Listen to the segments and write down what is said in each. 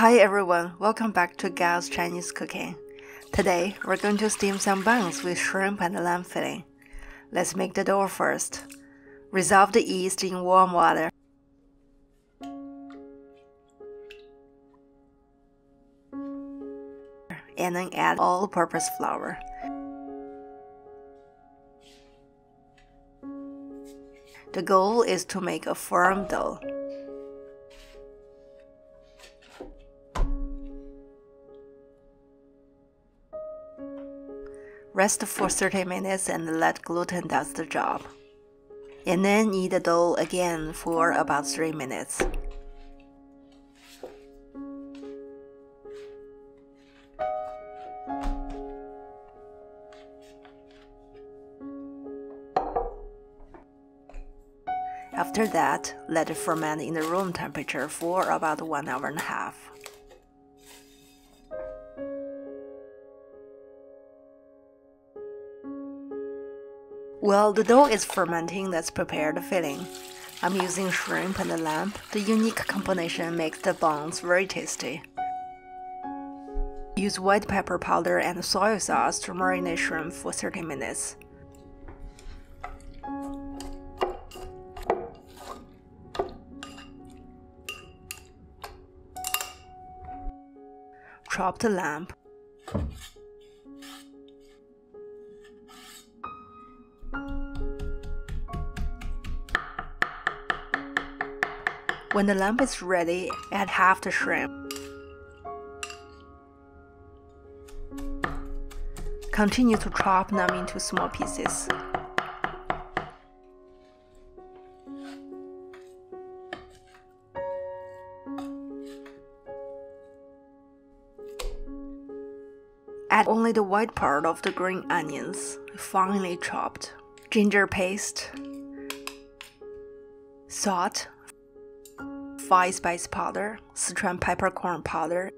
Hi everyone, welcome back to Gao's Chinese Cooking. Today, we're going to steam some buns with shrimp and lamb filling. Let's make the dough first. Dissolve the yeast in warm water. And then add all-purpose flour. The goal is to make a firm dough. Rest for 30 minutes and let gluten does the job. And then knead the dough again for about 3 minutes. After that, let it ferment in the room temperature for about 1 hour and a half. While the dough is fermenting, let's prepare the filling. I'm using shrimp and lamb. The unique combination makes the buns very tasty. Use white pepper powder and soy sauce to marinate shrimp for 30 minutes. Chopped lamb. When the lamb is ready, add half the shrimp. Continue to chop them into small pieces. Add only the white part of the green onions, finely chopped, ginger paste, salt, 5 spice powder, Sichuan peppercorn powder,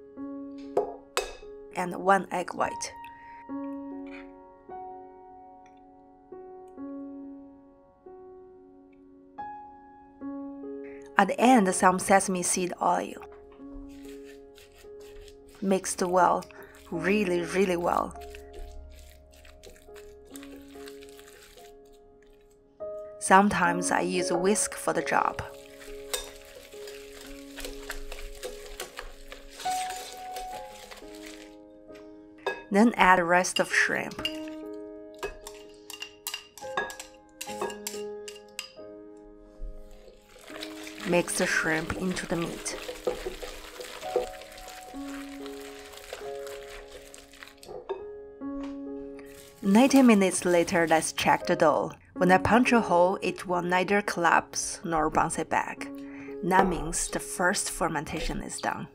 and 1 egg white. At the end, some sesame seed oil. Mixed well, really well. Sometimes I use a whisk for the job. Then add the rest of shrimp. Mix the shrimp into the meat. "90 minutes later, let's check the dough. When I punch a hole, it will neither collapse nor bounce it back. That means the first fermentation is done.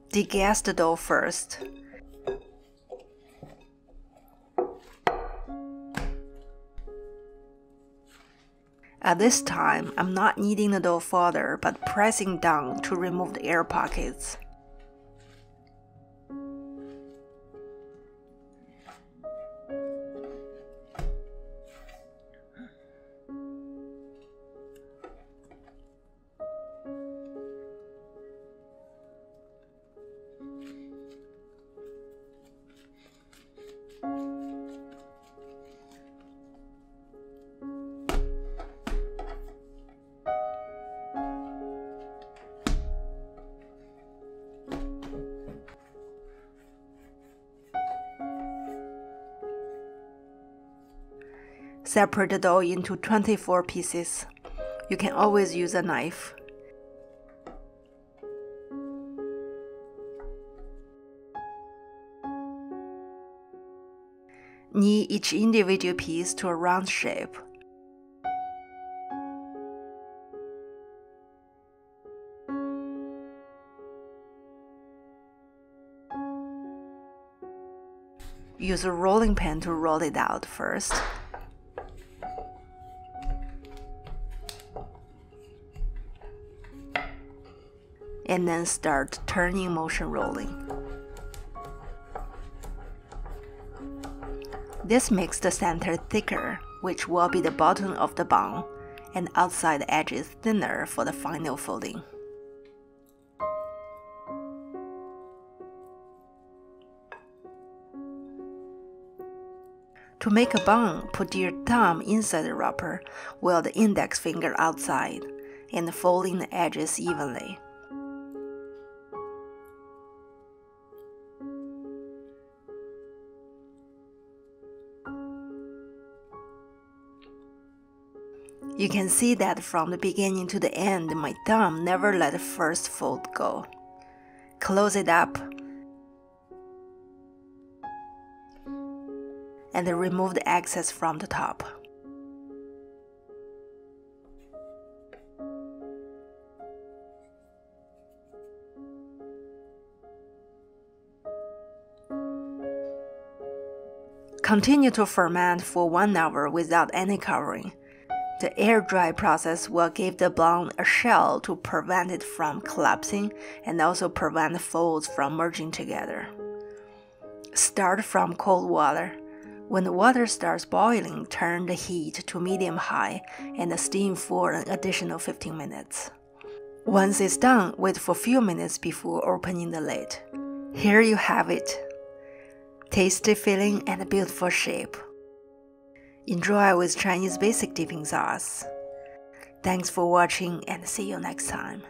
Degas the dough first. At this time, I'm not kneading the dough further, but pressing down to remove the air pockets. Separate the dough into 24 pieces. You can always use a knife. Knead each individual piece to a round shape. Use a rolling pin to roll it out first. And then start turning motion rolling. This makes the center thicker, which will be the bottom of the bun, and outside edges thinner for the final folding. To make a bun, put your thumb inside the wrapper while the index finger outside, and fold in the edges evenly. You can see that from the beginning to the end, my thumb never let the first fold go. Close it up and remove the excess from the top. Continue to ferment for 1 hour without any covering. The air-dry process will give the bun a shell to prevent it from collapsing and also prevent folds from merging together. Start from cold water. When the water starts boiling, turn the heat to medium-high and steam for an additional 15 minutes. Once it's done, wait for a few minutes before opening the lid. Here you have it. Tasty filling and beautiful shape. Enjoy with Chinese basic dipping sauce. Thanks for watching and see you next time.